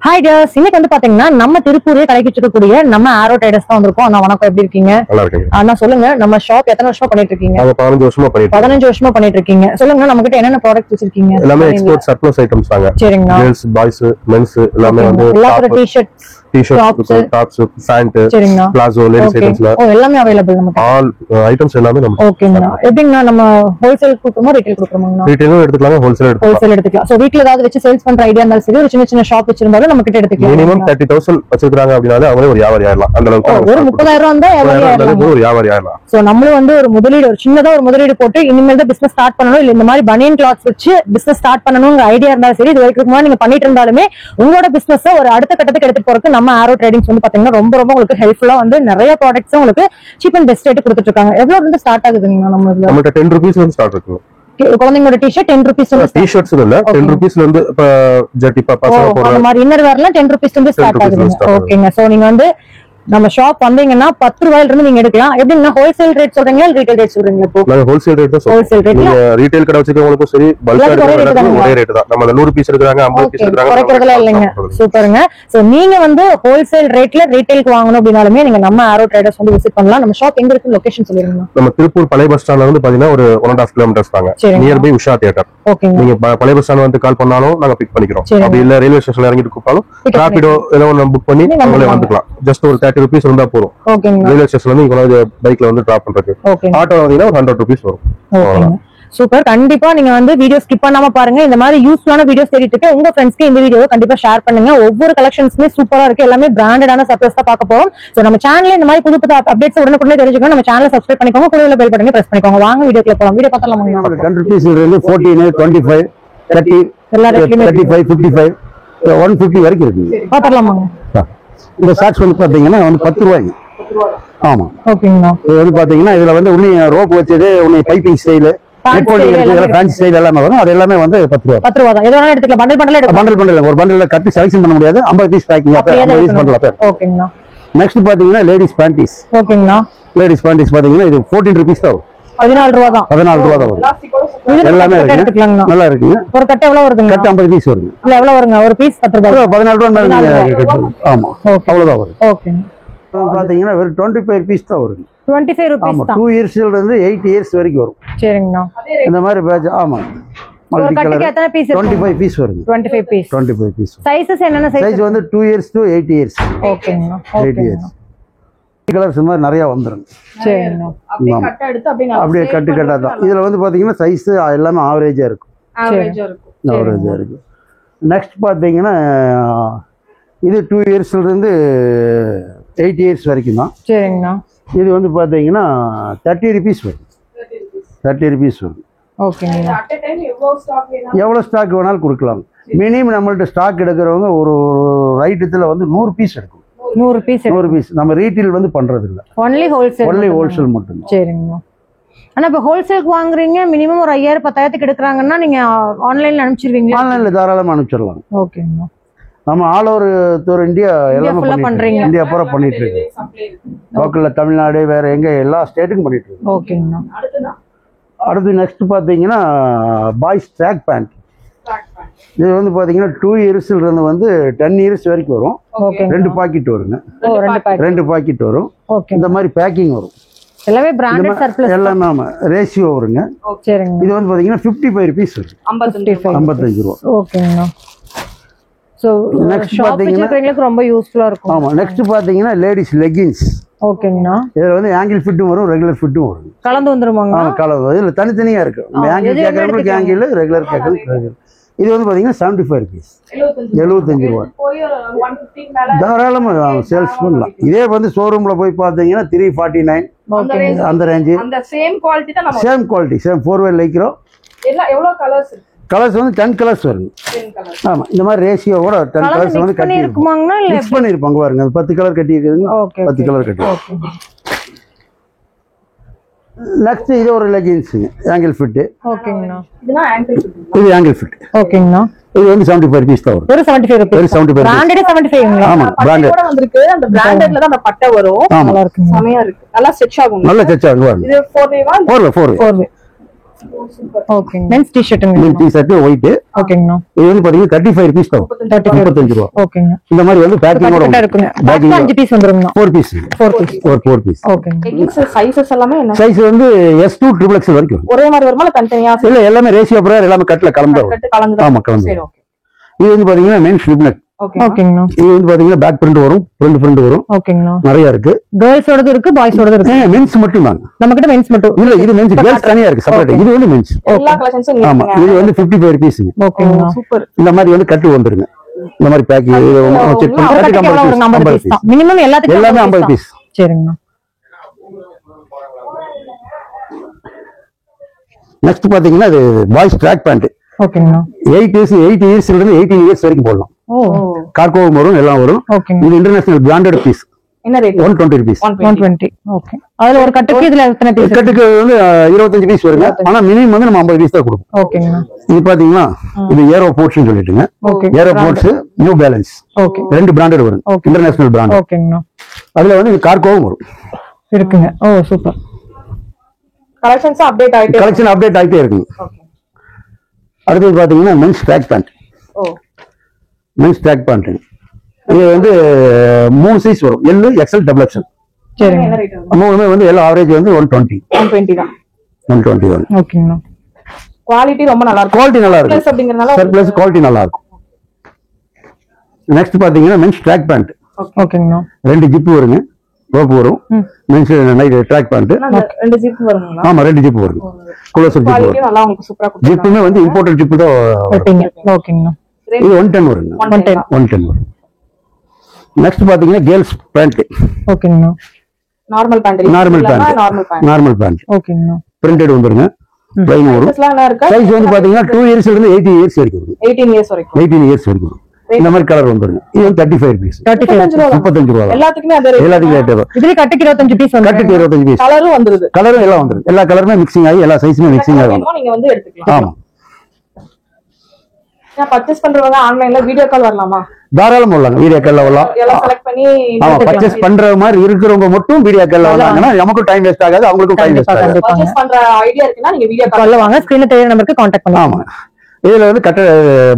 Hi tears, இன்னைக்கு வந்து பாத்தீங்கன்னா நம்ம திருப்பூரே கடைக்கு வச்சிருக்கக்கூடிய நம்ம ஆரோ ட்ரேடர்ஸ் தான் வந்திருக்கோம். அண்ணா வணக்கம், எப்படி இருக்கீங்க? நல்லா இருக்கீங்க அண்ணா சொல்லுங்க, நம்ம ஷாப் எத்தனை வருஷமா பண்ணிட்டு இருக்கீங்க? 15 வருஷமா பண்ணிட்டு இருக்கீங்க. சொல்லுங்க, நம்ம கிட்ட என்னென்ன ப்ராடக்ட் வச்சிருக்கீங்க? எல்லாமே எக்ஸ்போர்ட் சர்ப்ளஸ் ஐட்டம்ஸ் தாங்க. சரிங்க. கேர்ள்ஸ், பாய்ஸ், மென்ஸ் எல்லாமே வந்து எல்லா T-shirts, tops, pant, palazzo, ladies ஐட்டம்ஸ்ல எல்லாமே அவேலபிள் நமக்கு. ஆல் ஐட்டம்ஸ் எல்லாமே நமக்கு. ஓகேங்க. எப்படின்னா நம்ம ஹோல்சேல் கொடுக்கறோமா ரீட்டைல் கொடுக்கறோமா? ரீட்டைலும் எடுத்துக்கலாம், ஹோல்சேல் எடுத்துக்கலாம். சோ வீட்ல ஏதாவது வச்சு சேல்ஸ் பண்ற ஐடியா இருந்தாலும் சரி, ஒரு சின்ன ஷாப் வச்சிருந்தாலும் நம்ம கிட்ட எடுத்துக்கலாம். மினிமம் 30,000 வச்சிருக்காங்க அப்படினாலே அவங்களே ஒரு வியாபாரி ஆயிடலாம். அந்த அளவுக்கு ஒரு 30,000 வந்தா ஒரு வியாபாரி ஆயிடலாம். சோ நம்மளும் வந்து ஒரு முதலீடு, ஒரு சின்னதா ஒரு முதலீடு போட்டு இனிமேல் தான் பிசினஸ் ஸ்டார்ட் பண்ணணும், இல்ல இந்த மாதிரி பனியன் கிளாத்ஸ் வச்சு பிசினஸ் ஸ்டார்ட் பண்ணணும்ங்கிற ஐடியா இருந்தாலும் சரி, இது வரைக்கும் நீங்க பண்ணிட்டு இருந்தாலுமே உங்களோட பிசினஸ் ஒரு அடுத்த கட்டத்துக்கு எடுத்து போறதுக்கு நம்ம ஆரோ ட்ரேடிங்ஸ் வந்து பாத்தீங்கன்னா ரொம்ப உங்களுக்கு ஹெல்ப்ஃபுல்லா வந்து நிறைய ப்ராடக்ட்ஸ் உங்களுக்கு சீப் அண்ட் பெஸ்ட் ரேட் கொடுத்துட்டு இருக்காங்க. எவ்வளவு இருந்து ஸ்டார்ட் ஆகுதுங்க? நம்மகிட்ட 10 ரூபீஸ்ல இருந்து ஸ்டார்ட் இருக்கு. குழந்தைங்களோட டி-ஷர்ட் 10 ரூபீஸ், டி-ஷர்ட்ஸ் இல்ல 10 ரூபீஸ்ல இருந்து இப்ப ஜட்டி பசங்க போடுற அந்த மாதிரி இன்னர் வேர்லாம் 10 ரூபீஸ்ல இருந்து ஸ்டார்ட் ஆகுது. ஓகேங்க. சோ நீங்க வந்து நம்ம ஷாப் வந்தீங்கன்னா 10 ரூபாயில இருந்து நீங்க எடுக்கலாம். எப்படின்னா ஹோல்சேல் ரேட் சொல்றீங்களா ரீட்டைல் ரேட் சொல்றீங்களா? இப்போ நான் ஹோல்சேல் ரேட் தான் சொல்றேன். Wholesale rate. நீங்க ரீட்டைல் கடை வச்சிருக்கவங்களுக்கும் சரி, பல்கா எடுக்கிறவங்களுக்கும் ஒரே ரேட் தான். நம்ம 100 பீஸ் எடுக்கறாங்க, 50 பீஸ் எடுக்கறாங்க, குறைக்கிறதுல இல்லைங்க. சூப்பர்ங்க. சோ நீங்க வந்து ஹோல்சேல் ரேட்ல ரீட்டைலுக்கு வாங்கணும் அப்படினாலுமே நீங்க நம்ம ஆரோ ட்ரேடர்ஸ் வந்து விசிட் பண்ணலாம். நம்ம ஷாப் எங்க இருக்கு, லொகேஷன் சொல்லிருங்க. நம்ம திருப்பூர் பழைய பஸ் ஸ்டாண்ட்ல வந்து பாத்தீங்கன்னா ஒரு 1.5 கிலோமீட்டர்ஸ் தாங்க. Near by Usha theatre. நீங்க பழைய பஸ் ஸ்டாண்ட் வந்து கால் பண்ணாலும் நாங்க பிக் பண்ணிக்கிறோம். அப்படி இல்ல ரயில்வே ஸ்டேஷன்ல இறங்கிட்டு கூப்பிட்டாலும் ராபிடோ ஏதோ ஒன்னு புக் பண்ணி அவங்களே வந்துக்கலாம். ஜஸ்ட் ஒரு 30 ரூபீஸ் இருந்தா போதும். ரயில்வே ஸ்டேஷன்ல இருந்து இங்க பைக்ல வந்து டிராப் பண்றதுக்கு. ஆட்டோ வந்தீங்கன்னா ஒரு 100 ரூபீஸ் வரும். சூப்பர். கண்டிப்பா நீங்க வந்து வீடியோ ஸ்கிப் பண்ணாம பாருங்க. இந்த மாதிரி யூஸ்ஃபுல்லான வீடியோஸ் தேடிட்டு இருக்க உங்க ஃப்ரெண்ட்ஸ்க்கு இந்த வீடியோவை கண்டிப்பா ஷேர் பண்ணுங்க. ஒவ்வொரு கலெக்ஷன்ஸ்மே சூப்பரா இருக்கு. எல்லாமே பிராண்டடான சர்ப்ரைஸ் தான் பார்க்க போறோம். சோ நம்ம சேனல்ல இந்த மாதிரி புது அப்டேட்ஸ் உடனுக்குடனே தெரிஞ்சுக்கணும். நம்ம சேனலை சப்ஸ்கிரைப் பண்ணிக்கோங்க, கூட உள்ள பெல் பட்டனை பிரஸ் பண்ணிக்கோங்க. வாங்க வீடியோக்குள்ள போலாம். வீடியோ பார்த்தலாம். 10 ரூபீஸ்ல இருந்து 14, 25, 30, எல்லா ரேட்லயுமே 35, 55, 150 வரைக்கும் இருக்கு. பார்த்தலாமாங்க? இந்த ஷார்ட்ஸ் வந்து பாத்தீங்கன்னா வந்து 10 ரூபாய்க்கு. ஆமா. ஓகேங்களா. இது வந்து பாத்தீங்கன்னா இதுல வந்து உன்னை ரோப் வச்சது, உன்னை பைப்பிங் ஸ்டைல், ஃபேன்சி ஸ்டைல் எல்லாமே வரும். அது எல்லாமே வந்து 10 ரூபாய். 10 ரூபாய் தான். எது வேணா எடுத்துக்கலாம். பண்டல் எடுக்கலாம். பண்டல் ஒரு பண்டல்ல கட்டி செலக்ஷன் பண்ண முடியாது. 50 பீஸ் பேக்கிங் அப்ப 50 பீஸ் பண்டல் அப்ப. ஓகேங்களா. நெக்ஸ்ட் பாத்தீங்கன்னா லேடிஸ் பேண்டிஸ். ஓகேங்களா. லேடிஸ் பேண்டிஸ் பாத்தீங்கன்னா இது 14 ரூபீஸ் தான். 14 ரூபாய் தான். 14 ரூபாய் தான் வரும். எல்லாமே நல்லா இருக்குங்க. ஒரு கட்டை எவ்வளவு வருதுங்க? கட்டை 50 பீஸ் வருது. இல்ல எவ்வளவு வருங்க? ஒரு பீஸ் 10 ரூபாய். 14 ரூபாய் மேல. ஆமா, அவ்வளவுதான் வரும். ஓகே. பாத்தீங்கன்னா வெறும் 25 பீஸ் தான் வருது. 25 ரூபீஸ் தான். 2 இயர்ஸ்ல இருந்து 8 இயர்ஸ் வரைக்கும் வரும். சரிங்கண்ணா. இந்த மாதிரி பேட்ச். ஆமா. ஒரு கட்டுக்கு எத்தனை பீஸ்? 25 பீஸ் வருது. 25 பீஸ். 25 பீஸ். சைஸஸ் என்னென்ன சைஸ்? சைஸ் வந்து 2 இயர்ஸ் to 8 இயர்ஸ். ஓகேங்கண்ணா. 8 இயர்ஸ். கலர்ஸ் மாதிரி நிறைய வந்துரும். சரிங்கண்ணா. அப்படியே கட் எடுத்து அப்படியே கட்டா தான். இதுல வந்து பாத்தீங்கன்னா சைஸ் எல்லாமே ஆவரேஜா இருக்கும். ஆவரேஜா இருக்கும். நெக்ஸ்ட் பாத்தீங்கன்னா இது 2 இயர்ஸ்ல இருந்து 8 இயர்ஸ் வரைக்கும் தான். சரிங்கண்ணா. இது வந்து பாத்தீங்கன்னா 30 ரூபீஸ் வரும். 30 ரூபீஸ் வரும். ஓகேங்க. எவ்வளவு ஸ்டாக் வேணாலும் கொடுக்கலாம். மினிமம் நம்மள்ட்ட ஸ்டாக் எடுக்கிறவங்க ஒரு ரைட்டத்துல வந்து 100 பீஸ் எடுக்கும். 100 பீஸ். நம்ம ரீட்டைல் வந்து பண்றது இல்ல. ஒன்லி ஹோல்சேல் மட்டும். சரிங்க. ஆனா இப்ப ஹோல்சேலுக்கு வாங்குறீங்க, மினிமம் ஒரு 5000 10,000 எடுக்கறாங்கன்னா நீங்க ஆன்லைன்ல அனுப்பிச்சிருவீங்களா? ஆன்லைன்ல தாராளமா அனுப்பிச்சிடலாம். ஓகேங்க. நம்ம ஆல் ஓவர் இந்தியா எல்லாமே பண்றீங்க. இந்தியா பூரா பண்ணிட்டு இருக்கோம். லோக்கல்ல தமிழ்நாடு வேற எங்க எல்லா ஸ்டேட்டுக்கும் பண்ணிட்டு இருக்கோம். ஓகேங்க. அடுத்து நெக்ஸ்ட் பாத்தீங்கன்னா பாய்ஸ் ட்ராக் பேண்ட். இது வந்து பாத்தீங்கன்னா 2 இயர்ஸ்ல இருந்து வந்து 10 இயர்ஸ் வரைக்கும் வரும். 2 பாக்கெட் வருங்க. 2 பாக்கெட் வரும். இந்த மாதிரி பேக்கிங் வரும். எல்லாமே பிராண்டட் சர்ப்ளஸ். எல்லாமே ஆமா ரேஷியோ வருங்க. சரிங்க. இது வந்து பாத்தீங்கன்னா 55 ரூபீஸ் வரும். 55 ரூபாய். ஓகேங்க. சோ நெக்ஸ்ட் பாத்தீங்கன்னா ரொம்ப யூஸ்ஃபுல்லா இருக்கும். ஆமா. நெக்ஸ்ட் பாத்தீங்கன்னா லேடிஸ் லெகின்ஸ். ஓகேங்கண்ணா. இதுல வந்து ஆங்கிள் ஃபிட்டும் வரும், ரெகுலர் ஃபிட்டும் வரும். கலந்து வந்துருமாங்க? ஆமா, கலந்து. இதுல தனித்தனியா இருக்கு. ஆங்கிள் கேக்குறவங்களுக்கு ஆங்கிள், ரெகுலர் கேக்குறவங்களுக்கு ரெகுலர். இது வந்து பாத்தீங்கன்னா 75 ரூபீஸ். 75 ரூபாய். தாராளமா சேல்ஸ் பண்ணலாம். இதே வந்து ஷோரூம்ல போய் பாத்தீங்கன்னா 349 அந்த range. Same quality same 4-way லைக்கிறோம். எவ்வளவு கலர்ஸ்? கலர்ஸ் வந்து 10 கலர்ஸ் வரும். ஆமா, இந்த மாதிரி ரேஷியோவோட 10 கலர்ஸ் வந்து கட்டி இருக்குமாங்கனா இல்ல மிக்ஸ் பண்ணிருப்பாங்க பாருங்க. 10 கலர் கட்டி இருக்குதுங்க. 10 கலர் கட்டி. நெக்ஸ்ட் இது ஒரு லெகின்ஸ்ங்க, ஆங்கிள் ஃபிட். ஓகேங்கண்ணா. இது ஆங்கிள் ஃபிட். ஓகேங்கண்ணா. இது வந்து 75 ரூபீஸ் தான் வரும். ஒரு 75 ரூபீஸ். ஒரு 75. பிராண்டட் 75. ஆமா, பிராண்டட் கூட வந்திருக்கு. அந்த பிராண்டட்ல தான் அந்த பட்டை வரும். நல்லா இருக்கு. செமையா இருக்கு. நல்லா ஸ்ட்ரெச் ஆகும். நல்லா ஸ்ட்ரெச் ஆகும். இது 4-way வா? 4-way. ஓகேங்க மென்ஸ் டி-ஷர்ட்டுங்க மென் டி-ஷர்ட் ஒயிட் ஓகேங்க இது வந்து பாத்தீங்கன்னா 35 பீஸ் தான் 35 ரூபாய் ஓகேங்க இந்த மாதிரி வந்து பேக்கிங்கோட கரெக்ட்டா இருக்குங்க பேக்கிங் 5 பீஸ் வந்துருங்க 4 பீஸ் 4 பீஸ் ஓகேங்க லெகின்ஸ் சைஸஸ் எல்லாமே என்ன சைஸ் வந்து S2 XXL வரைக்கும் ஒரே மாதிரி வருமா இல்ல தனித்தனியா இல்ல எல்லாமே ரேஷியோ பிரகாரம் எல்லாமே கட்ல கலந்து வரும் கட்டு கலந்து ஆமா கலந்து சரி ஓகே இது வந்து பாத்தீங்கன்னா மென் ஸ்லிப் நெக் ஓகே ஓகேங்க இது வந்து பாத்தீங்கன்னா பேக் பிரிண்ட் வரும் ஃப்ரண்ட் வரும் ஓகேங்க நிறைய இருக்கு கேர்ள்ஸோடது இருக்கு பாய்ஸோடது இருக்கு மென்ஸ் மட்டும் தான் நம்ம கிட்ட மென்ஸ் மட்டும் இல்ல இது மென்ஸ் கேர்ள்ஸ் தனியா இருக்கு செப்பரேட் இது வந்து மென்ஸ் எல்லா கலெக்ஷன்ஸும் ஆமா இது வந்து 55 ரூபீஸ் ஓகேங்க சூப்பர் இந்த மாதிரி வந்து கட்டு வந்துருங்க இந்த மாதிரி பேக்கிங் செக் பண்ணி ஒரு கட்டு கட்டுக்கு எவ்வளவு ஒரு 50 பீஸ் தான் மினிமம் எல்லாத்துக்கும் எல்லாமே 50 பீஸ் சரிங்க நெக்ஸ்ட் பாத்தீங்கன்னா இது பாய்ஸ் ட்ராக் பேண்ட் ஓகேங்க 8 இயர்ஸ்ல இருந்து 18 இயர்ஸ் வரைக்கும் போடலாம் ஓ கார்கோவும் வரும் எல்லாம் வரும் ஓகேங்க இது இன்டர்நேஷனல் பிராண்டட் பீஸ் என்ன ரேட் 120 ரூபீஸ் 120 ஓகே அதுல ஒரு கட்டுக்கு இதுல எத்தனை பீஸ் கட்டுக்கு வந்து 25 பீஸ் வருங்க ஆனா மினிமம் வந்து நம்ம 50 பீஸ் தான் கொடுப்போம் ஓகேங்க இது பாத்தீங்கன்னா இது ஏரோ போர்ட்ஸ் சொல்லிட்டுங்க okay aero ports new balance okay ரெண்டு பிராண்டட் வரும் இன்டர்நேஷனல் பிராண்ட் ஓகேங்க அதுல வந்து கார்கோவும் வரும் இருக்குங்க ஓ சூப்பர் கலெக்ஷன்ஸ் அப்டேட் ஆயிட்டே கலெக்ஷன் அப்டேட் ஆகிட்டே இருக்குங்க ஓகே அடுத்தது பாத்தீங்கன்னா men's track pant oh men's track pant இது வந்து 3 சைஸ் வரும் L XL XXL சரிங்க என்ன ரேட் வரும் மூணுமே வந்து எல்லாம் ஆவரேஜ் வந்து 120 120 தான் 120 வரும் ஓகேங்க குவாலிட்டி ரொம்ப நல்லா இருக்கும் குவாலிட்டி நல்லா பிளஸ் இருக்கும் அப்படிங்கறனால சர்ப்ளஸ் குவாலிட்டி நல்லா இருக்கும் நெக்ஸ்ட் பாத்தீங்கன்னா மென்ஸ் ட்ராக் பேண்ட் ஓகேங்க 2 ஜிப் வருங்க ரோப் வரும் மென்ஸ் நைட் ட்ராக் பேண்ட் ரெண்டு ஜிப் வருங்களா ஆமா 2 ஜிப் வரும் குலோசர் ஜிப் குவாலிட்டி வரும் நல்லா உங்களுக்கு சூப்பரா கொடுத்துருக்காங்க ஜிப்புமே வந்து இம்போர்ட்டட் ஜிப் தான் வரும். வெட்டிங்க ஓகேங்க இது 110 வருங்க 110 வரும் நெக்ஸ்ட் பாத்தீங்கன்னா கேர்ள்ஸ் பேண்ட் ஓகேங்க normal pant normal pant normal pant normal pant ஓகேங்க பிரிண்டட் வந்துருங்க ப்ளைன் வரும் சைஸ்லாம் என்ன இருக்கு சைஸ் வந்து பாத்தீங்கன்னா 2 இயர்ஸ்ல இருந்து 18 இயர்ஸ் வரைக்கும் வரும் 18 இயர்ஸ் வரைக்கும் 18 இயர்ஸ் வரைக்கும் வரும் இந்த மாதிரி கலர் வந்துருங்க இது வந்து 35 பீஸ் 35 ரூபா தான் எல்லாத்துக்குமே அதே ரேட் எல்லாத்துக்கும் ரேட் வரும் இதுல கட்டுக்கு 25 பீஸ் வந்து கட்டுக்கு 25 பீஸ் கலரும் வந்துருது கலரும் எல்லாம் வந்துரும் எல்லா கலருமே மிக்சிங் ஆகி எல்லா சைஸுமே மிக்சிங் ஆகும் வேணுமோ நீங்க வந்து எடுத்துக்கலாம் ஆமா நான் பர்ச்சேஸ் பண்றவங்க ஆன்லைன்ல வீடியோ கால் வரலாமா தாராளமா வரலாங்க வீடியோ கால்ல வரலாம் எல்லாம் செலக்ட் பண்ணி ஆமா பர்ச்சேஸ் பண்ற மாதிரி இருக்கிறவங்க மட்டும் வீடியோ கால்ல வந்தாங்கன்னா நமக்கும் டைம் வேஸ்ட் ஆகாது அவங்களுக்கும் டைம் வேஸ்ட் ஆகாது பர்ச்சேஸ் பண்ற ஐடியா இருக்குன்னா நீங்க வீடியோ கால் சொல்ல வாங்க ஸ்கிரீன்ல தெரியுற நம்பருக்கு கான்டாக்ட் பண்ணுங்க ஆமா இதுல வந்து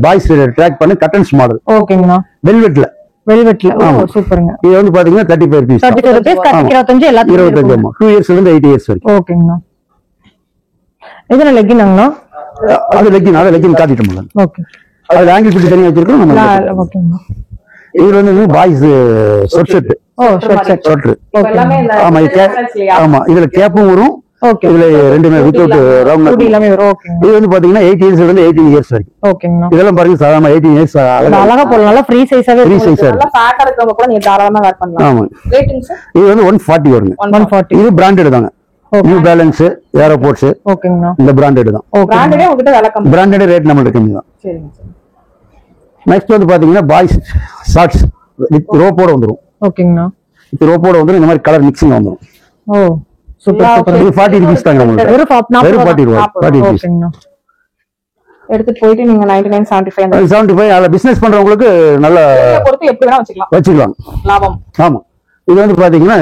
பாய்ஸ் ட்ராக் பண்ணி கட்டன்ஸ் மாடல் ஓகேங்கண்ணா வெல்வெட்ல வெல்வெட்ல ஓ சூப்பருங்க இது வந்து பாத்தீங்கன்னா 35 பீஸ் 35 ரூபீஸ் கட்டுக்கு 25 எல்லாத்துக்கும் 25 ஆமா 2 இயர்ஸ்ல இருந்து 8 இயர்ஸ் வரைக்கும் ஓகேங்கண்ணா இதுல லெக்கினாங்கண்ணா அது லெக்கின் காட்டிட்டோம் ஓகே அது ஆங்கிள் பிடி தனியா வச்சிருக்கோம் நம்ம ஓகேங்கண்ணா இதுல வந்து பாய்ஸ் ஷர்ட் ஓ ஷர்ட் ஷர்ட் எல்லாமே இந்த ஆமா இது ஆமா இதுல கேப்பும் வரும் ஓகே இதுல ரெண்டுமே வித்அவுட் ரவுண்ட் கூடி எல்லாமே வரும் ஓகேங்க இது வந்து பாத்தீங்கன்னா 8 இயர்ஸ்ல இருந்து 18 இயர்ஸ் வரைக்கும் ஓகேங்கண்ணா இதெல்லாம் பாருங்க சாதாரண 18 இயர்ஸ் அழகா போடலாம் நல்லா ஃப்ரீ சைஸாவே ஃப்ரீ இருக்கும் சைஸா நல்லா ஃபேட்டா இருக்கவங்க கூட நீங்க தாராளமா வேர் பண்ணலாம் ஆமா ரேட்டிங் சார் இது வந்து 140 வருங்க 140 இது பிராண்டட் தாங்க நியூ பேலன்ஸ் ஏரோபோர்ட்ஸ் ஓகேங்கண்ணா இந்த பிராண்டட் தான் ஓகே பிராண்டடே உங்ககிட்ட விலை கம்மி பிராண்டட் ரேட் நம்மளுக்கு கம்மி தான் சரிங்க சார் நெக்ஸ்ட் வந்து பாத்தீங்கன்னா பாய்ஸ் ஷார்ட்ஸ் வித் ரோப்போட வந்துரும் ஓகேங்கண்ணா வித் ரோப்போட வந்துரும் இந்த மாதிரி கலர் மிக்சிங் வந்துரும் ஓ சூப்பர் சூப்பர் இது 40 ரூபீஸ் தாங்க நம்மளுக்கு வெறும் 40 வெறும் 40 ரூபாய் 40 ரூபீஸ் ஓகேங்கண்ணா எடுத்துட்டு போயிட்டு நீங்க 99.75 அந்த 75 அதுல பிசினஸ் பண்றவங்களுக்கு நல்ல பொறுத்து எப்படி வேணா வச்சுக்கலாம் வச்சுக்கலாம் லாபம் ஆமா இது வந்து பாத்தீங்கன்னா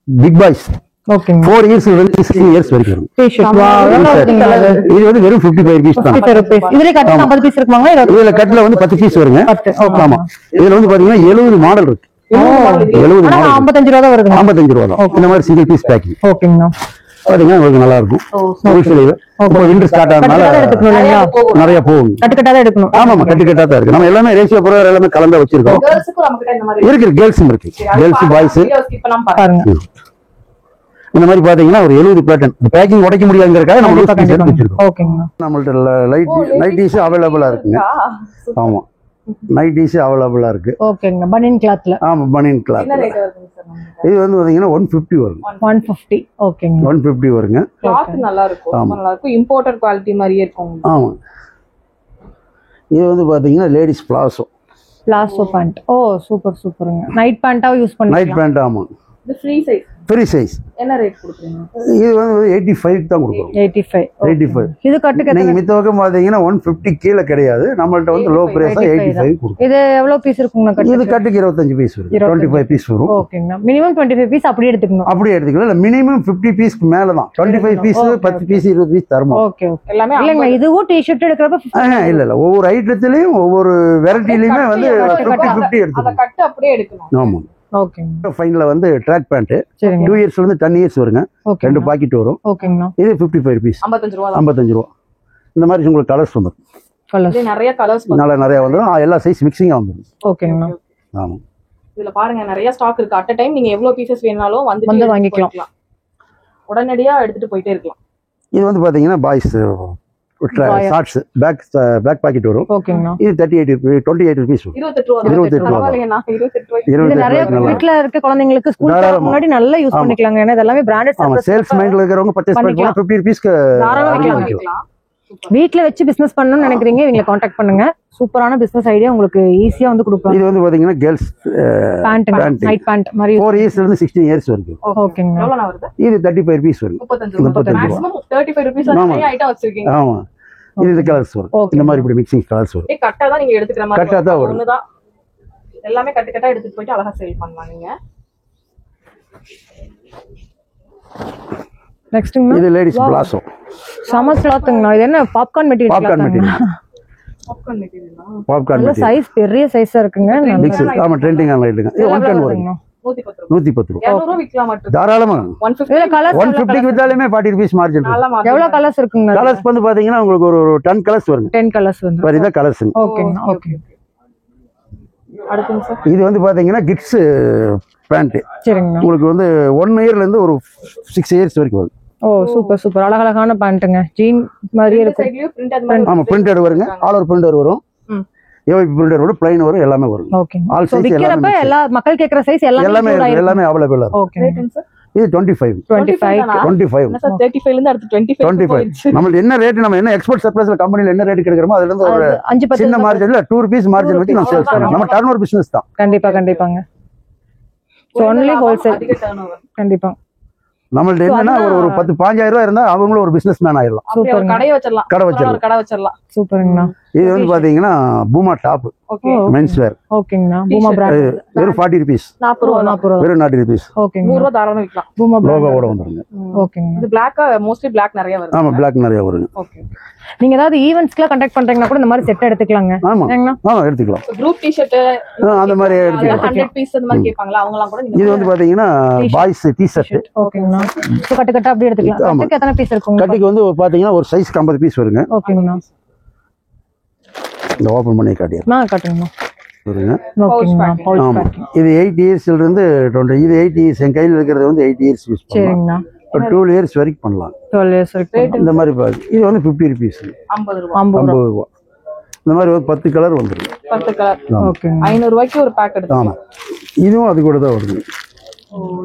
பிக் பாய்ஸ் ஓகேங்க 4 இயர்ஸ்ல இருந்து 16 இயர்ஸ் வரைக்கும் வரும் டி-ஷர்ட் வா இது வந்து வெறும் 55 பீஸ் தான் 55 ரூபீஸ் இதுல கட்டு 50 பீஸ் இருக்குமாங்க இதுல கட்ல வந்து 10 பீஸ் வருங்க 10 ஓகே ஆமா இதுல வந்து பாத்தீங்கன்னா 70 மாடல் இருக்கு 70 ஆனா மாடல் 55 ரூபா தான் வருதுங்க 55 ரூபா தான் இந்த மாதிரி சிங்கிள் பீஸ் பேக்கிங் ஓகேங்கண்ணா பாத்தீங்கன்னா உங்களுக்கு நல்லா இருக்கும் ஹோல்சேல் இப்போ விண்டர் ஸ்டார்ட் ஆனதுனால கட்டுக்கட்டா எடுக்கணும் இல்லையா நிறைய போகும் கட்டுக்கட்டா தான் எடுக்கணும் ஆமாமா கட்டுக்கட்டா தான் இருக்கு நம்ம எல்லாமே ரேஷியோ பிரகாரம் எல்லாமே கலந்தா வச்சிருக்கோம் கேர்ள்ஸ்க்கு நம்ம கிட்ட இந்த மாதிரி இருக்கு கேர்ள்ஸும் இருக்கு கேர்ள்ஸ் பாய்ஸ் வீடியோ ஸ்கிப் பண்ணாம பாருங்க பாருங்க இந்த மாதிரி பாத்தீங்கன்னா ஒரு 70 பேட்டர்ன் பேக்கிங் உடைக்க முடியாதுங்கறதுக்காக நம்ம கண்டிப்பா எடுத்து கண்டிப்பா வச்சிருக்கோம் ஓகேங்கண்ணா நம்மள்ட்ட நைட்டிஸ் அவைலபிளா இருக்குங்க ஆமா நைட்டிஸ் அவைலபிளா இருக்கு ஓகேங்க பனியன் கிளாத்ல ஆமா பனியன் கிளாத் என்ன ரேட் வருதுங்க சார் நமக்கு இது வந்து பாத்தீங்கன்னா 150 வரும் 150 ஓகேங்க 150 வருங்க கிளாத் நல்லா இருக்கும் ரொம்ப நல்லா இருக்கும் இம்போர்ட்டட் குவாலிட்டி மாதிரியே இருக்கும் ஆமா இது வந்து பாத்தீங்கன்னா லேடிஸ் பிளாசோ பிளாசோ பேண்ட் ஓ சூப்பர் சூப்பருங்க நைட் பேண்டாவும் யூஸ் நைட் பண்ணிக்கலாம் பேண்ட் ஆமா இது ஃப்ரீ சைஸ் ஃப்ரீ சைஸ். என்ன ரேட் கொடுக்குறீங்க? இது வந்து 85 தான் கொடுக்குறோம். 85 இது கட்டுக்கு நீங்க மித்த பக்கம் பாத்தீங்கன்னா 150 கீழே கிடையாது. நம்மள்ட்ட வந்து லோ பிரைஸா 85 கொடுக்கும். இது எவ்வளவு பீஸ் இருக்குங்க கட்டு? இது கட்டுக்கு 25 பீஸ் வரும். 25 பீஸ் வரும். ஓகேங்க. மினிமம் 25 பீஸ் அப்படியே எடுத்துக்கணும். அப்படியே எடுத்துக்கலாம். இல்ல மினிமம் 50 பீஸ்க்கு மேல தான். 25 பீஸ் 10 பீஸ் 20 பீஸ் தரமா. Okay okay. எல்லாமே இல்லங்க இதுவும் டி-ஷர்ட் எடுக்கறப்ப இல்ல ஒவ்வொரு ஐட்டத்திலயும் ஒவ்வொரு வெரைட்டிலயுமே வந்து 50 எடுத்துக்கலாம். அத கட்டு அப்படியே எடுக்கணும். ஆமா. ஓகேங்க. ஃபைனல்ல வந்து ட்ராக் பேண்ட் 2 இயர்ஸ்ல இருந்து 10 இயர்ஸ் வருங்க. 2 பாக்கெட் வரும். ஓகேங்க. இது 55 பீஸ் 55 ரூபாய். 55 ரூபாய். இந்த மாதிரி உங்களுக்கு கலர்ஸ் வந்துரும். இதுல நிறைய கலர்ஸ் நிறைய வந்துரும். எல்லா சைஸ் மிக்சிங்கா வந்துரும். ஓகேங்க. ஆமா. இதுல பாருங்க நிறைய ஸ்டாக் இருக்கு. அட் a டைம் நீங்க எவ்வளவு பீசஸ் வேணாலும் வந்து வாங்கிக்கலாம். உடனடியா எடுத்துட்டு போயிட்டே இருக்கலாம். இது வந்து பாத்தீங்கன்னா பாய்ஸ் ஷார்ட்ஸ் பேக் பாக்கெட் வரும். ஓகேங்க. இது 28 ரூபீஸ். 28 ரூபாய். பரவாயில்லையா? 28 ரூபாய். இது நிறைய வீட்ல இருக்க குழந்தைகளுக்கு ஸ்கூல் முன்னாடி நல்லா யூஸ் பண்ணிக்கலாங்க. ஏன்னா இதெல்லாம் பிராண்டட். ஆமா, சேல்ஸ் மைண்ட்ல இருக்கிறவங்க பர்சேஸ் பண்ணி 50 ரூபீஸ்க்கு வாங்கிக்கலாம். வீட்ல வச்சு பிசினஸ் பண்ணனும்னு நினைக்கிறீங்க இவங்களை காண்டாக்ட் பண்ணுங்க. சூப்பரான பிசினஸ் ஐடியா உங்களுக்கு ஈஸியா வந்து கொடுப்பாங்க. இது வந்து பாத்தீங்கன்னா கேர்ள்ஸ் பேண்ட் நைட் பேண்ட் மாதிரி 4 இயர்ஸ்ல இருந்து 16 இயர்ஸ் வரைக்கும். ஓகேங்க. எவ்வளவு வருது? இது 35 ரூபீஸ் வரும். 35 மேக்ஸिमम 35 ரூபீஸ் நிறைய ஐட்டம் வச்சிருக்கீங்க. ஆமா. இது கலர்ஸ் வரும். இந்த மாதிரி இப்படி மிக்சிங் கலர்ஸ் வரும். கட்டா தான் நீங்க எடுத்துக்கிற மாதிரி. கட்டா தான் வரும். ஒண்ணுதான். எல்லாமே கட்டா எடுத்துட்டு போயிட்டு அழகா சேல் பண்ணலாம் நீங்க. நெக்ஸ்ட்ங்க இது லேடிஸ் பிளாசோ. சம்மர் கிளாத்ங்க. இது என்ன popcorn material? Popcorn material. Size பெரிய சைஸா இருக்குங்க. மிக்ஸ். ஆமா, ட்ரெண்டிங் ஆன ஐட்டங்க. இது 110 வருங்க. 110 ரூபாய். 200 ரூபாய் விக்கலாம் மட்டும். தாராளமா 150 வித்தாலுமே 40 ரூபீஸ் மார்ஜின். எவ்வளவு கலர்ஸ் இருக்குங்க? கலர்ஸ் வந்து பாத்தீங்கன்னா உங்களுக்கு ஒரு 10 கலர்ஸ் வருங்க. 10 கலர்ஸ் வந்து. வேற இதான் கலர்ஸ். ஓகேங்க. ஓகே. அடுத்துங்க சார். இது வந்து பாத்தீங்கன்னா கிட்ஸ் பேண்ட். சரிங்க. உங்களுக்கு வந்து 1 இயர்ல இருந்து ஒரு 6 இயர்ஸ் வரைக்கும் வரும். ஓ சூப்பர் சூப்பர். அழகழகான பேண்ட்ங்க. ஜீன் மாதிரியே இருக்கும். ஆமா, பிரிண்டட் வருங்க. ஆல் ஓவர் பிரிண்டட் வரும். ஏவி பிரிண்டட் வரும். ப்ளைன் வரும். எல்லாமே வரும். ஓகே. ஆல் சைஸ் எல்லாமே. எல்லா மக்கள் கேக்குற சைஸ் எல்லாமே அவேலபிள் இருக்கு. ஓகே. இது 25 என்ன சார் 35 ல இருந்து அடுத்து 25 நம்ம என்ன ரேட் நம்ம என்ன எக்ஸ்போர்ட் சர்ப்ளஸ்ல கம்பெனில என்ன ரேட் கிடைக்குறோமோ அதுல இருந்து ஒரு 5-10 சின்ன மார்ஜின்ல 2 ரூபீஸ் மார்ஜின் வச்சு நம்ம சேல்ஸ் பண்றோம். நம்ம டர்ன் ஓவர் பிசினஸ் தான். கண்டிப்பாங்க. So only wholesale. கண்டிப்பா. நம்மள்ட்ட என்னன்னா ஒரு 10-15,000 ரூபாய் இருந்தா அவங்களும் ஒரு பிசினஸ் மேன் ஆயிடலாம். சூப்பர். கடை வச்சிரலாம். சூப்பர்ங்கண்ணா. இது வந்து பாத்தீங்கன்னா Puma top. Okay. Mens wear. ஓகேங்கண்ணா. Puma brand. வெறும் 40 ரூபீஸ். 40 ரூபாய். வெறும் 40 ரூபீஸ். ஓகேங்க. 100 ரூபாய் தாராளமா விக்கலாம். பூமா லோகோவோட வந்துருங்க. ஓகேங்க. இது Black மோஸ்ட்லி Black நிறைய வருது. ஆமா, Black நிறைய வருங்க. ஓகே. நீங்க ஏதாவது ஈவென்ட்ஸ்க்குலாம் கான்டாக்ட் பண்றீங்கன்னா கூட இந்த மாதிரி செட் எடுத்துக்கலாங்க. ஆமா. எடுத்துக்கலாம். குரூப் டி-ஷர்ட் அந்த மாதிரி எடுத்துக்கலாம். 100 பீஸ் அந்த மாதிரி கேட்பாங்களா அவங்கலாம் கூட நீங்க. இது வந்து பாத்தீங்கன்னா பாய்ஸ் டி-ஷர்ட். ஓகேங்கண்ணா. சோ கட்ட அப்படியே எடுத்துக்கலாம். கட்டுக்கு எத்தனை பீஸ் இருக்குங்க? கட்டிக்கு வந்து பாத்தீங்கன்னா ஒரு சைஸ்க்கு 50 பீஸ் வருங்க. ஓகேங்கண்ணா. இந்த ஓபன் பண்ணி காட்டிடுறேன். காட்டுங்கண்ணா. வருங்க. ஓகேங்கண்ணா. Pouch packing. இது 8 இயர்ஸ்ல இருந்து 20. இது 8 இயர்ஸ். என் கையில இருக்கிறது வந்து 8 இயர்ஸ் யூஸ் பண்ணலாம். சரிங்கண்ணா. 12 இயர்ஸ் வரைக்கும் பண்ணலாம். 12 இயர்ஸ் வரைக்கும். இந்த மாதிரி பாருங்க. இது வந்து 50 ரூபீஸ். 50 ரூபாய். 50 ரூபாய். இந்த மாதிரி ஒரு 10 கலர் வந்துரும். 10 கலர். ஓகேங்க. 500 ரூபாய்க்கு ஒரு பேக் எடுத்துக்கலாம். ஆமா. இதுவும் அது கூட தான் வருது.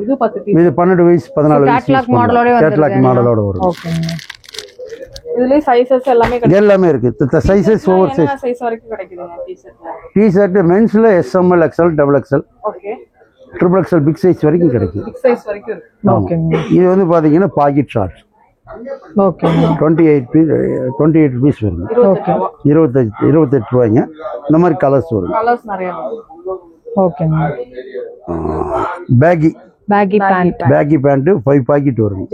இது 10 பீஸ். இது 12 வயசு 14 வயசு கேட்லாக் மாடலோட வருது. கேட்லாக் மாடலோட வரும். ஓகேங்க. இதுலயே சைஸஸ் எல்லாமே கிடைக்கும். எல்லாமே இருக்கு. Sizes over size. என்ன சைஸ் வரைக்கும் கிடைக்குதுங்க டி-ஷர்ட்ல? டி-ஷர்ட் மென்ஸ்ல SML, XL, XXL, okay. XXL big size வரைக்கும் கிடைக்கும். பிக் சைஸ் வரைக்கும் இருக்கு. ஓகேங்க. இது வந்து பாத்தீங்கன்னா பாக்கெட் ஷார்ட்ஸ். ஓகேங்க. 28 பீஸ் வரும். 28 ரூபாய்ங்க. இந்த மாதிரி கலர்ஸ் வரும். கலர்ஸ் நிறைய வரும். ஓகேங்க. பேகி பேண்ட் 5 பாக்கெட் வரும்.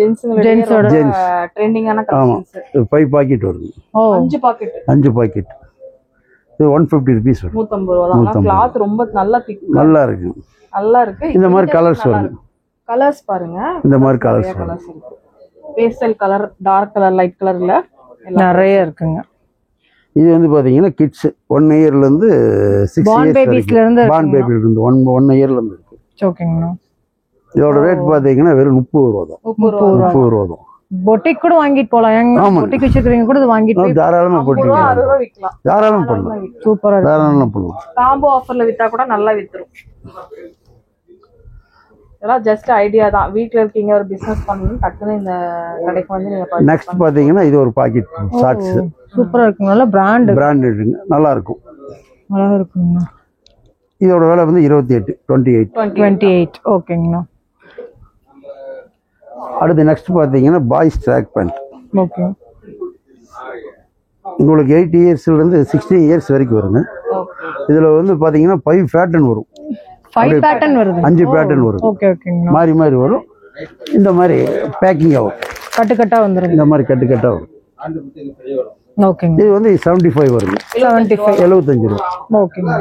ஜென்ஸோட ட்ரெண்டிங்கான கலெக்ஷன்ஸ். 5 பாக்கெட் வரும். 5 பாக்கெட். 5 பாக்கெட். இது 150 ரூபீஸ் வரும். 150 ரூபாய் தான். கிளாத் ரொம்ப நல்லா திக். நல்லா இருக்கு. இந்த மாதிரி கலர்ஸ் வரும். கலர்ஸ் பாருங்க. இந்த மாதிரி கலர்ஸ் வரும். Pastel colour, dark colour, light கலர்ல நிறைய இருக்குங்க. இது வந்து பாத்தீங்கன்னா கிட்ஸ் 1 இயர்ல இருந்து 6 இயர்ஸ் வரைக்கும். பார்ன் பேபில இருந்து 1 இயர்ல இருந்து இருக்கு. ஓகேங்கண்ணா. இதோட ரேட் பாத்தீங்கன்னா வெறும் 30 ரூபாய் தான். 30 ரூபாய் தான். பொட்டிக் கூட வாங்கிட்டு போலாம். எங்க பொட்டிக் வச்சிருக்கீங்க கூட வாங்கிட்டு போய் தாராளமா போட்டுக்கலாம். 60 ரூபாய் விக்கலாம். தாராளமா பண்ணலாம். சூப்பரா இருக்கு. தாராளமா பண்ணலாம். காம்போ ஆஃபர்ல வித்தா கூட நல்லா வித்துரும். இதெல்லாம் ஜஸ்ட் ஐடியா தான். வீட்ல இருக்கீங்க ஒரு பிசினஸ் பண்ணனும் டக்குன்னு இந்த கடைக்கு வந்து நீங்க நெக்ஸ்ட் பாத்தீங்கன்னா இது ஒரு பாக்கெட் ஷார்ட்ஸ். சூப்பரா இருக்கு. நல்ல பிராண்டட்ங்க. நல்லா இருக்கும். நல்லா இருக்குங்க. இதோட விலை வந்து 28. ஓகேங்கண்ணா. அடுத்து நெக்ஸ்ட் பார்த்தீங்கன்னா பாய்ஸ் ட்ராக் பேண்ட். ஓகே. உங்களுக்கு 8 இயர்ஸ்லேருந்து 16 இயர்ஸ் வரைக்கும் வருங்க. இதில் வந்து பார்த்தீங்கன்னா 5 பேட்டர்ன் வரும். 5 பேட்டர்ன் வருது. 5 பேட்டர்ன் வரும். ஓகே ஓகேங்க. மாறி வரும். இந்த மாதிரி பேக்கிங் ஆகும். கட்டா வந்துரும். இந்த மாதிரி கட்டா வரும். ஓகேங்க. இது வந்து 75 வருது. 75 ரூபா. ஓகேங்க.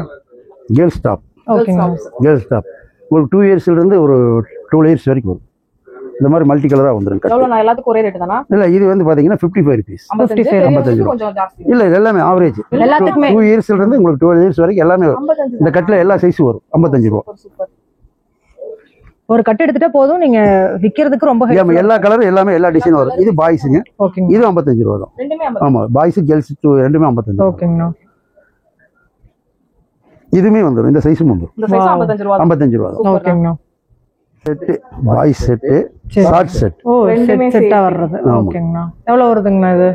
Girls top. ஓகேங்க. கேர்ள்ஸ் டாப் உங்களுக்கு 2 இயர்ஸ்லேருந்து ஒரு 12 இயர்ஸ் வரைக்கும் வரும். இந்த மாதிரி மல்டி கலரா வந்துரும். எவ்வளவு எல்லாத்துக்கும் ஒரே ரேட் தானா? இல்ல இது வந்து பாத்தீங்கன்னா 55 ரூபீஸ். 55 கொஞ்சம் ஜாஸ்தி. இல்ல இது எல்லாமே ஆவரேஜ். எல்லாத்துக்குமே 2 இயர்ஸ்ல இருந்து உங்களுக்கு 12 இயர்ஸ் வரைக்கும் எல்லாமே வரும். இந்த கட்ல எல்லா சைஸும் வரும். 55 ரூபாய். சூப்பர். ஒரு கட் எடுத்துட்டா போதும், நீங்க விக்கிறதுக்கு ரொம்ப ஹெல்ப். எல்லா கலரும் எல்லாமே எல்லா டிசைன் வரும். இது பாய்ஸ்ங்க. ஓகேங்க. இது 55 ரூபாய் தான். ரெண்டுமே 55. ஆமா பாய்ஸ் கேர்ள்ஸ் ரெண்டுமே 55. ஓகேங்க. இதுமே வந்துரும். இந்த சைஸும் வந்துரும். இந்த சைஸ் 55 ரூபாய். 55 ரூபாய் தான். ஓகேங்க. Set boys set short set. Oh ரெண்டுமே செட்டா வர்றது. ஓகேங்க. எவ்வளவு வருதுங்க இது?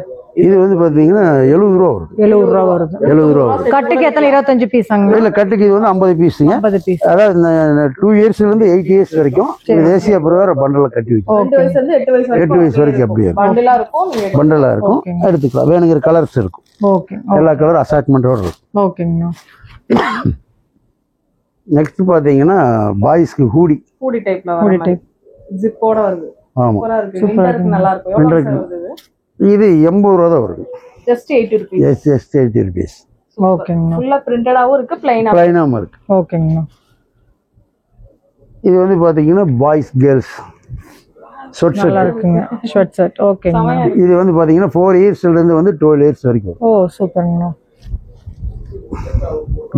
இது வந்து பாத்தீங்கன்னா 70 ரூபாய் வருது. 70 ரூபாய் வருது. 70 ரூபாய் வருது. கட்டுக்கு எத்தனை? 25 பீஸ்ங்க. இல்ல கட்டுக்கு இது வந்து 50 பீஸ்ங்க. 50 பீஸ். அதாவது 2 இயர்ஸ்ல இருந்து 8 இயர்ஸ் வரைக்கும் தேசிய பிரகாரம் பண்டல கட்டி வைக்கும். 2 வயசுல இருந்து 8 வயசு வரைக்கும் 8 வயசு வரைக்கும் அப்படியே பண்டலா இருக்கும். நீங்க பண்டலா இருக்கும். எடுத்துக்கலாம். வேணுங்கிற கலர்ஸ் இருக்கும். ஓகே. எல்லா கலர் அசார்ட்மெண்டோட இருக்கும். ஓகேங்க. நெக்ஸ்ட் பாத்தீங்கன்னா பாய்ஸ்க்கு ஹூடி டைப்ல வர ஜிப்போட வருது. ஆமா சூப்பரா இருக்கு. விண்டருக்கு நல்லா இருக்கும். எவ்வளவு வருது இது 80 ரூபாய் தான் வருது. Just 80 rupees. Yes just 80 rupees. ஓகேங்க. ஃபுல்லா பிரிண்டடாவும் இருக்கு, ப்ளைனாவும் இருக்கு. ஓகேங்க. இது வந்து பாத்தீங்கன்னா பாய்ஸ் கேர்ள்ஸ் ஷார்ட் நல்லா இருக்குங்க. Short set. ஓகேங்க. இது வந்து பாத்தீங்கன்னா 4 இயர்ஸ்ல இருந்து வந்து 12 இயர்ஸ் வரைக்கும். ஓ சூப்பர்ங்க.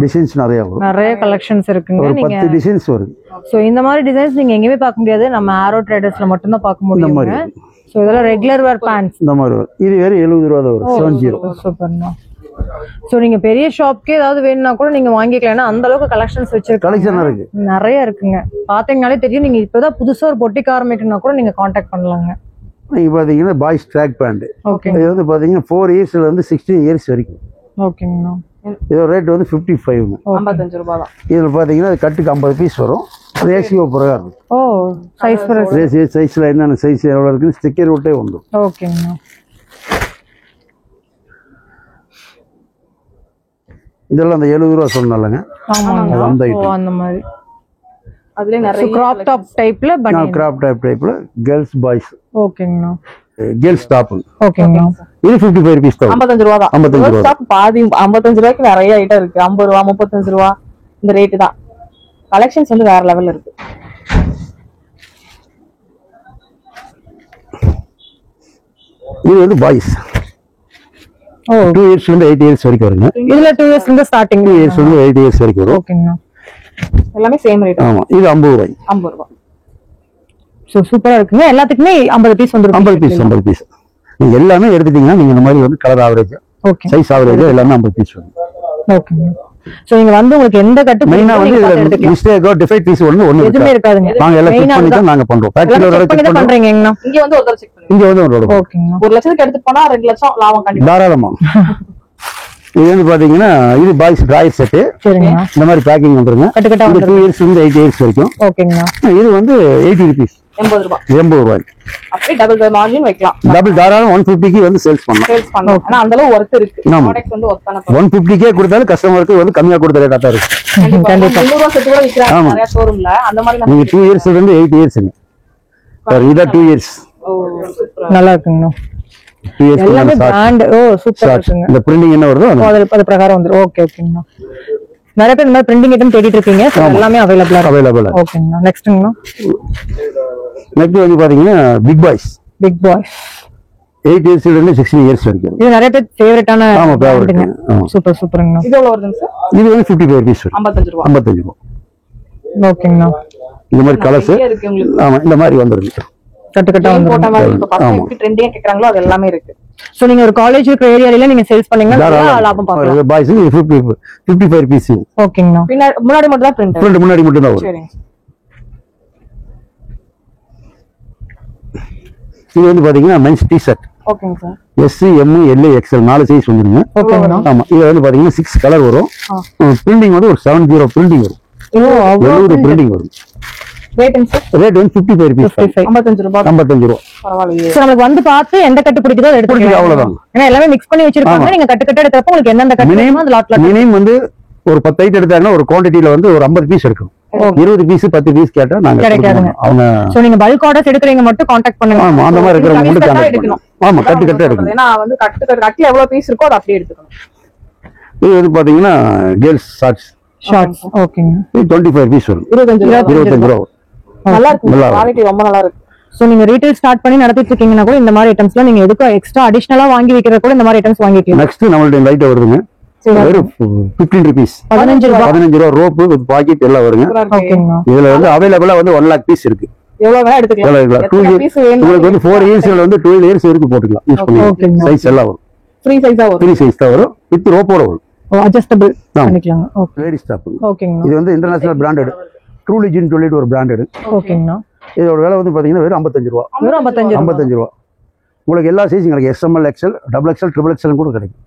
டிசைன்ஸ் நிறைய வரும். நிறைய கலெக்ஷன்ஸ் இருக்குங்க. நீங்க 10 டிசைன்ஸ் வரும். சோ இந்த மாதிரி டிசைன்ஸ் நீங்க எங்கேயுமே பார்க்க முடியாது. நம்ம ஆரோ ட்ரேடர்ஸ்ல மட்டும் தான் பார்க்க முடியுங்க. சோ இதெல்லாம் ரெகுலர் வேர் பேண்ட்ஸ். இந்த மாதிரி வரும். இது வேற 70 ரூபாய் தான் வரும். 70. சூப்பர்ங்க. சோ நீங்க பெரிய ஷாப்க்கே ஏதாவது வேணும்னா கூட நீங்க வாங்கிக்கலாம். அந்த அளவுக்கு கலெக்ஷன்ஸ் வச்சிருக்காங்க. கலெக்ஷன் இருக்கு. நிறைய இருக்குங்க. பாத்தீங்கனாலே தெரியும். நீங்க இப்பதான் புதுசா ஒரு பொட்டிக் ஆரம்பிக்கணும்னா கூட நீங்க கான்டாக்ட் பண்ணலாங்க. நீங்க பாத்தீங்கன்னா பாய்ஸ் ட்ராக் பேண்ட். ஓகே. இது வந்து பாத்தீங்கன்னா 4 இயர்ஸ்ல இருந்து 16 இயர்ஸ் வரைக்கும். ஓகேங்க. இதோட ரேட் வந்து 55. 55 ரூபாய் தான். இதுல பாத்தீங்கன்னா கட்டுக்கு 50 பீஸ் வரும். ரேஷியோ பிரகாரம். ஓ சைஸ் ரேஷியோ சைஸ்ல என்னென்ன சைஸ் எவ்வளவு இருக்கு ஸ்டிக்கர் விட்டே வந்துடும். ஓகேங்க. இதெல்லாம் அந்த 70 ரூபாய் சொன்னாலங்க. ஆமாங்க. அந்த ஐட்டம். அந்த மாதிரி அதுல நிறைய கிராப் டாப் டைப்ல பனியன். கிராப் டைப்ல கேர்ள்ஸ் பாய்ஸ். ஓகேங்க. Girls top. ஓகேங்க. இது 55 ரூபாய் தான். 55 ரூபாய் தான். 55 ரூபாய். டாப் பாதி 55 ரூபாய்க்கு நிறைய ஐட்டம் இருக்கு. 50 ரூபாய் 35 ரூபாய் இந்த ரேட் தான். கலெக்ஷன்ஸ் வந்து வேற லெவல்ல இருக்கு. இது வந்து பாய்ஸ். ஓ 2 இயர்ஸ்ல இருந்து 8 இயர்ஸ் வரைக்கும் வருங்க. இதுல 2 இயர்ஸ்ல இருந்து ஸ்டார்டிங். 2 இயர்ஸ்ல இருந்து 8 இயர்ஸ் வரைக்கும் வரும். ஓகேங்க. எல்லாமே சேம் ரேட். ஆமா இது 50 ரூபாய். 50 ரூபாய். சோ சூப்பரா இருக்குங்க. எல்லாத்துக்குமே 50 பீஸ் வந்துரும். 50 பீஸ். நீங்க எல்லாமே எடுத்துட்டீங்கன்னா நீங்க இந்த மாதிரி வந்து colour average, okay, size average எல்லாமே 50 பீஸ் வரும். ஓகேங்க. சோ நீங்க வந்து உங்களுக்கு எந்த கட்டு மெயினா வந்து மிஸ்டேக்கோ டிஃபெக்ட் பீஸ் ஒண்ணு எதுவுமே இருக்காதுங்க. நாங்க எல்லாம் செக் பண்ணி தான் நாங்க பண்றோம். ஃபேக்டரில வர செக் பண்றீங்கங்க. இங்க வந்து ஒரு தடவை செக் பண்ணுங்க. இங்க வந்து ஒரு ஓகேங்க. 1 லட்சத்துக்கு எடுத்து போனா 2 லட்சம் லாபம் கண்டிப்பா. தாராளமா. இது வந்து பாத்தீங்கன்னா இது பாய்ஸ் டிராயர் செட். சரிங்க. இந்த மாதிரி பேக்கிங் வந்துருங்க. கட்டக்கட்டா வந்து 2 இயர்ஸ் இருந்து 8 இயர்ஸ் வரைக்கும். ஓகேங்க. இது வந்து 80 ரூபீஸ். 80 ரூபாய். 80 ரூபாய். அப்படியே டபுள் மார்ஜின் வைக்கலாம். டபுள் தாராளம் 150 க்கு வந்து சேல்ஸ் பண்ணலாம். ஆனா அந்த அளவு ஒர்த் இருக்கு. ப்ராடக்ட் வந்து ஒர்த்தான 150 கே கொடுத்தாலும் கஸ்டமருக்கு வந்து கம்மியா கொடுத்த ரேட்டா தான் இருக்கு. கண்டிப்பா 300 ரூபாய் செட் கூட விக்கிறாங்க நிறைய ஷோரூம்ல. அந்த மாதிரி நீங்க 2 இயர்ஸ்ல இருந்து 8 இயர்ஸ்ங்க. சார் இத 2 இயர்ஸ். ஓ சூப்பர். நல்லா இருக்குங்க. 2 இயர்ஸ் எல்லாமே பிராண்ட். ஓ சூப்பரா இருக்குங்க. இந்த பிரிண்டிங் என்ன வருதோ அது பிரகாரம் வந்துரும். ஓகே ஓகேங்க. நிறைய பேர் இந்த மாதிரி பிரிண்டிங் ஐட்டம் தேடிட்டு இருக்கீங்க. எல்லாமே அவைலபிள். ஓகேங்க. நெக்ஸ்ட்ங்க. நெக்ஸ்ட் வந்து பாத்தீங்கன்னா பிக் பாய்ஸ். 8 இயர்ஸ்ல இருந்து 16 இயர்ஸ் வரைக்கும். இது நிறைய பேர் ஃபேவரட்டான. ஆமா ஃபேவரட். சூப்பர் சூப்பர்ங்க. இது எவ்வளவு வருதுங்க சார்? இது வந்து 55 ரூபீஸ். 55 ரூபாய். 55 ரூபாய். ஓகேங்க. இந்த மாதிரி கலர்ஸ். இருக்கு உங்களுக்கு. ஆமா இந்த மாதிரி வந்துருங்க. கட்டக்கட்டா வந்து போட்ட மாதிரி இப்ப பசங்க ட்ரெண்டியா கேக்குறாங்களோ அது எல்லாமே இருக்கு. சோ நீங்க ஒரு காலேஜ் இருக்கிற ஏரியால நீங்க சேல்ஸ் பண்ணீங்கன்னா லாபம் பார்க்கலாம். Boys 55 rupees. ஓகேங்க. முன்னாடி மட்டும் தான் பிரிண்ட். முன்னாடி மட்டும் தான் வரும். சரிங்க. இது வந்து பாத்தீங்கன்னா மென்ஸ் டி-ஷர்ட். ஓகேங்க sir. S, M, L, XL 4 size வந்துருங்க. ஓகேங்க. ஆமா இது வந்து பாத்தீங்கன்னா 6 கலர் வரும். பிரிண்டிங் வந்து ஒரு 70 பிரிண்டிங் வரும். 70 பிரிண்டிங் வரும். ரேட்டுங்க சார்? ரேட் வந்து 55 rupees. 55 ரூபாய். 55 ரூபா. பரவாயில்லையே. சோ நமக்கு வந்து பார்த்து எந்த கட்டு பிடிக்குதோ அதை எடுத்துக்கலாம். அவ்வளவுதான். ஏன்னா எல்லாமே மிக்ஸ் பண்ணி வச்சிருப்பாங்க. நீங்க கட்டு கட்டு எடுக்கிறப்ப உங்களுக்கு எந்தெந்த கட்டு வேணுமோ அந்த லாட்ல மினிமம் வந்து ஒரு 10 ஐட்டம் எடுத்தாங்கன்னா ஒரு குவாண்டிட்டில வந்து ஒரு 50 பீஸ் எடுக்கணும். 20 பீஸ் 10 பீஸ் கேட்டா நாங்க கிடைக்காதுங்க. அவங்க சோ நீங்க பல்க் ஆர்டர்ஸ் எடுக்கறீங்க மட்டும் கான்டாக்ட் பண்ணுங்க. ஆமா அந்த மாதிரி இருக்கிறவங்க மட்டும் கான்டாக்ட் பண்ணணும். ஆமா கட்டு கட்டு எடுக்கணும். ஏன்னா வந்து கட்டுல எவ்வளவு பீஸ் இருக்கோ அதை அப்படியே எடுத்துக்கணும். இது வந்து பாத்தீங்கன்னா கேர்ள்ஸ் ஷார்ட்ஸ் ஓகேங்க. இது 25 பீஸ் வரும். 25 ரூபா. நல்லா இருக்கு. குவாலிட்டி ரொம்ப நல்லா இருக்கு. சோ நீங்க ரீட்டைல் ஸ்டார்ட் பண்ணி நடத்திட்டு இருக்கீங்கன்னா கூட இந்த மாதிரி ஐட்டம்ஸ்லாம் நீங்க எதுக்கு எக்ஸ்ட்ரா அடிஷனலா வாங்கி வைக்கிறது கூட இந்த மாதிரி ஐட்டம்ஸ் வாங்கிக்கலாம். நெக்ஸ்ட் நம்மள்ட்ட இந்த ஐட்டம் வருதுங்க. வெறும் 15 rupees. 15 ரூபா ரோப்பு வித் பாக்கெட் எல்லாம் வருங்க. ஓகேங்க. இதுல வந்து அவைலபிளா வந்து 1 lakh பீஸ் இருக்கு. எவ்வளவு வேணா எடுத்துக்கலாம். உங்களுக்கு வந்து 4 இயர்ஸ்ல வந்து 12 இயர்ஸ் வரைக்கும் போட்டுக்கலாம். யூஸ் பண்ணிக்கலாம். சைஸ் எல்லாம் வரும். ஃப்ரீ சைஸா வரும். ஃப்ரீ சைஸ் தான் வரும். வித் ரோப்போட வரும். அட்ஜஸ்டபிள் பண்ணிக்கலாம். ஓகே. Lady stop. ஓகேங்க. இது வந்து இன்டர்நேஷனல் பிராண்டட். ட்ரூலி ஜின் சொல்லிட்டு ஒரு பிராண்டட். ஓகேங்க. இதோட விலை வந்து பாத்தீங்கன்னா வெறும் 55 ரூபா. வெறும் 55 ரூபா. உங்களுக்கு எல்லா சைஸும் கிடைக்கும். SML, XL, XXL, XXL கூட கிடைக்கும்.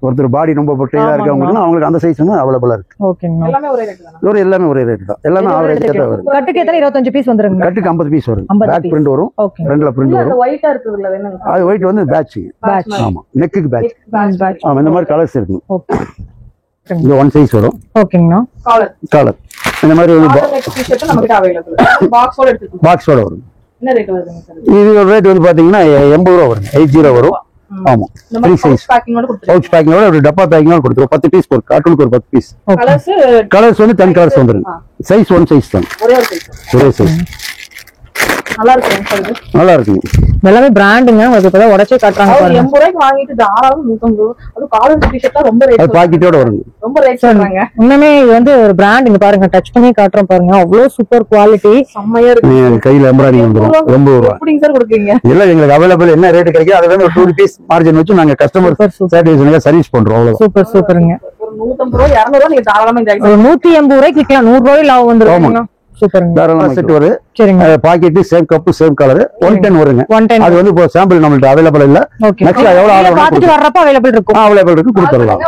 ஒருத்தர் பாடி ரொம்ப பொட்டையா இருக்கவங்களுக்கு அவங்களுக்கு அந்த சைஸ் அவைலபிளா இருக்கு. ஓகேங்க. எல்லாமே ஒரே ரேட் தான். எல்லாமே ஒரே ரேட் தான். எல்லாமே ஆவரேஜ் ரேட் தான் வரும். கட்டுக்கு எத்தனை 25 பீஸ் வந்துருங்க. கட்டுக்கு 50 பீஸ் வரும். பேக் பிரிண்ட் வரும். ஃப்ரண்ட்ல பிரிண்ட் வரும். அந்த ஒயிட்டா இருக்குதுல என்னங்க? அது ஒயிட் வந்து பேட்ச். ஆமா நெக்குக்கு பேட்ச். ஆமா இந்த மாதிரி கலர்ஸ் இருக்கு. ஓகே. இது 1 சைஸ் வரும். ஓகேங்கண்ணா. காலர் இந்த மாதிரி ஒரு டி-ஷர்ட் நமக்கு அவேலபிள். பாக்ஸோட எடுத்துக்கலாம். பாக்ஸோட வரும். என்ன ரேட் வருதுங்க சார்? இது ரேட் வந்து பாத்தீங்கன்னா 80 ரூபா வரும். 80 வரும். ஆமா ஃப்ரீ சைஸ் பேக்கிங்கோட கொடுத்துருங்க. பவுச் பேக்கிங்கோட ஒரு டப்பா பேக்கிங்கோட கொடுத்துருவோம். 10 பீஸ் ஒரு கார்ட்டூனுக்கு ஒரு 10 பீஸ். கலர்ஸ் வந்து 10 கலர்ஸ் வந்துரும். சைஸ் 1 சைஸ் தான். ஒரே சைஸ். நல்லா இருக்கு. நல்லா இருக்கு. எல்லாமே பிராண்டுங்க. உங்களுக்கு இப்பதான் உடைச்சே காட்றாங்க பாருங்க. 80 ரூபாய்க்கு வாங்கிட்டு தாராளமா 150 ரூபாய். அது காலர் டி-ஷர்ட் ரொம்ப ரேட். அது பாக்கெட்டோட வரும். ரொம்ப ரேட் சொல்றாங்க. இன்னமே இது வந்து ஒரு பிராண்டுங்க பாருங்க. டச் பண்ணி காட்றோம் பாருங்க. அவ்வளவு சூப்பர் குவாலிட்டி. செம்மையா இருக்கு. நீங்க கையில எம்ப்ராய்டிங் வந்துரும். 80 ரூபாய். எப்படிங்க சார் கொடுக்கீங்க? இல்ல எங்களுக்கு அவேலபிள் என்ன ரேட் கிடைக்கும் அதுல ஒரு 2 rupees மார்ஜின் வச்சு நாங்க கஸ்டமர் சாட்டிஸ்ஃபேக்ஷனுக்கு சர்வீஸ் பண்றோம். அவ்வளவுதான். சூப்பருங்க. ஒரு 150 ரூபாய் 200 ரூபாய் நீங்க தாராளமா இந்த ஒரு 180 ரூபாய்க்கு விக்கலாம். 100 ரூபாய் லாபம் வந்துரும். சூப்பருங்க. தாராளமா செட் வரும். சரிங்க. Packet same cup same colour 110 வருங்க. அது வந்து இப்போ சாம்பிள் நம்மள்ட்ட அவேலபிள் இல்ல. நெக்ஸ்ட் எவ்வளவு ஆர்டர் பாத்துட்டு வரப்ப அவேலபிள் இருக்கும். அவேலபிள் இருக்கு கொடுத்துறலாம்.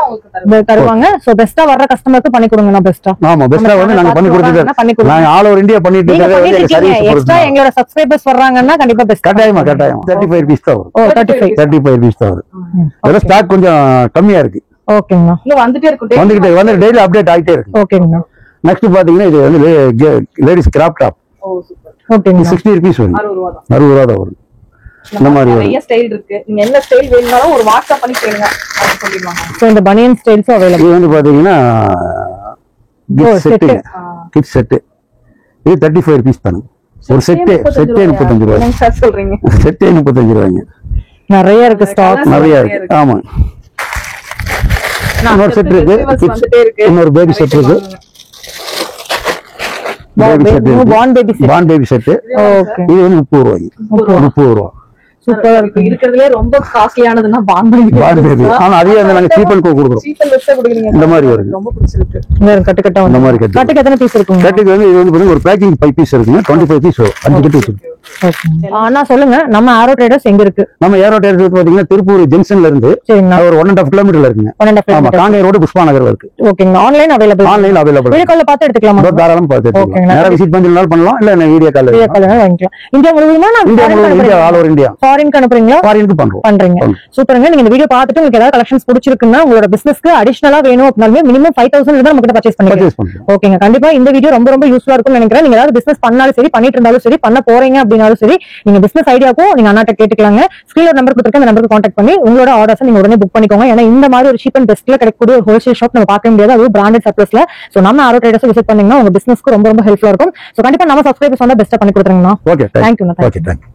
தருவாங்க. சோ பெஸ்டா வர்ற கஸ்டமருக்கு பண்ணி கொடுங்க. நான் பெஸ்டா. ஆமா பெஸ்டா வந்து நாங்க பண்ணி கொடுத்துட்டு நாங்க ஆல் ஓவர் இந்தியா பண்ணிட்டு இருக்கோம். எக்ஸ்ட்ரா எங்களோட சப்ஸ்கிரைபர்ஸ் வர்றாங்கன்னா கண்டிப்பா பெஸ்ட். கட்டாயமா 35 பீஸ் தான் வரும். 35 பீஸ் தான் வரும். அதெல்லாம் ஸ்டாக் கொஞ்சம் கம்மியா இருக்கு. ஓகேங்க. இல்ல வந்துட்டே இருக்கு. வந்து டெய்லி அப்டேட் ஆயிட்டே இருக்கு. ஓகேங்க. நெக்ஸ்ட் பாத்தீங்கன்னா இது வந்து லேடிஸ் கிராப் டாப். ஓ சூப்பர். ஓகேங்க. 60 rupees வரும். 60 ரூபாய் தான் வரும். இந்த மாதிரி நிறைய ஸ்டைல் இருக்கு. நீங்க என்ன ஸ்டைல் வேணும்னாலும் ஒரு வாட்ஸ்அப் பண்ணி கேளுங்க. அது சொல்லிடுவாங்க. சோ இந்த பனியன் ஸ்டைல்ஸ் அவேலபிள். இது வந்து பாத்தீங்கன்னா கிட்ஸ் செட். Kids set. இது 35 rupees தான. ஒரு செட்டே 35 ரூபாய். என்ன சார் சொல்றீங்க? செட்டே 35 ரூபாய்ங்க. நிறைய இருக்கு ஸ்டாக். நிறைய இருக்கு. ஆமா. இன்னொரு செட் இருக்கு. இன்னொரு பேபி செட் இருக்கு. Bond baby set. ஓகே. இது வந்து 30 ரூபாய். 30 ரூபாய். சூப்பரா இருக்கு. இருக்குறதுலயே ரொம்ப காஸ்ட்லியானதுன்னா பாண்ட் பேபி. ஆனா அதே நம்ம சீப் அண்ட் கோ கொடுக்குறோம். சீப் அண்ட் வெஸ்ட் கொடுக்குறீங்க. இந்த மாதிரி வருது. ரொம்ப பிடிச்சிருக்கு. இந்த கட்டு கட்டா இந்த மாதிரி கட்டு. கட்டுக்கு எத்தனை பீஸ் இருக்குங்க? கட்டுக்கு வந்து இது வந்து ஒரு பேக்கிங் 5 பீஸ் இருக்குங்க. 25 பீஸ் வரும். 5 கட்டு இருக்கு. ஓகே. அண்ணா சொல்லுங்க நம்ம ஆரோ ட்ரேடர்ஸ் எங்க இருக்கு? நம்ம ஏரோ ட்ரேடர்ஸ் பாத்தீங்கன்னா திருப்பூர் ஜங்ஷன்ல இருந்து ஒரு 1.5 கிலோமீட்டர்ல இருக்குங்க. 1.5 கிலோமீட்டர். காங்கேயம் ரோடு புஷ்பா நகர்ல இருக்கு. ஓகேங்க. Online available. வீடியோ கால்ல பார்த்து எடுத்துக்கலாமா? தாராளமா பார்த்து எடுத்துக்கலாம். நேரா விசிட் பண்ணி பண்ணலாம். இல்ல வீடியோ கால்ல வாங்கிக்கலாம். இந்தியா முழுவதுமா? India all over India. Foreign அனுப்புறீங்களா? ஃபாரினுக்கு பண்றீங்க. சூப்பருங்க. நீங்க இந்த வீடியோ பார்த்துட்டு உங்களுக்கு ஏதாவது கலெக்ஷன்ஸ் பிடிச்சிருக்குன்னா உங்களோட பிசினஸ்க்கு அடிஷனலா வேணும் அப்படினாலுமே மினிமம் 5000 இருந்தா நம்ம கிட்ட பர்ச்சேஸ் பண்ணிக்கலாம். ஓகேங்க. கண்டிப்பா இந்த வீடியோ ரொம்ப ரொம்ப யூஸ்ஃபுல்லா இருக்கும்னு நினைக்கிறேன். நீங்க ஏதாவது பிசினஸ் பண்ணாலும் சரி, பண்ணிட்டு இருந்தாலும் சரி, பண்ண போறீங்க அப்படினாலும் சரி, நீங்க பிசினஸ் ஐடியாக்கும் நீங்க அண்ணாட்ட கேட்டுக்கலாங்க. ஸ்கிரீன்ல நம்பர் கொடுத்திருக்கேன். அந்த நம்பருக்கு கான்டாக்ட் பண்ணி உங்களோட ஆர்டர்ஸ் நீங்க உடனே புக் பண்ணிக்கோங்க. ஏன்னா இந்த மாதிரி ஒரு சீப் அண்ட் பெஸ்ட்ல கிடைக்கக்கூடிய ஒரு ஹோல்சேல் ஷாப் நம்ம பார்க்க முடியாது. அது பிராண்டட் சர்ப்ளஸ்ல. சோ நம்ம ஆரோ ட்ரேடர்ஸ் விசிட் பண்ணீங்கன்னா உங்க பிசினஸ்க்கு ரொம்ப ரொம்ப ஹெல்ப்ஃபுல்லா இருக்கும். சோ கண்டிப்பா நம்ம சப்ஸ்கிரைபர்ஸ் வந்தா பெஸ்ட்டா பண்ணி கொடுத்துருங்கண்ணா. ஓகே. தேங்க்யூ. ஓகே. தேங்க்யூ.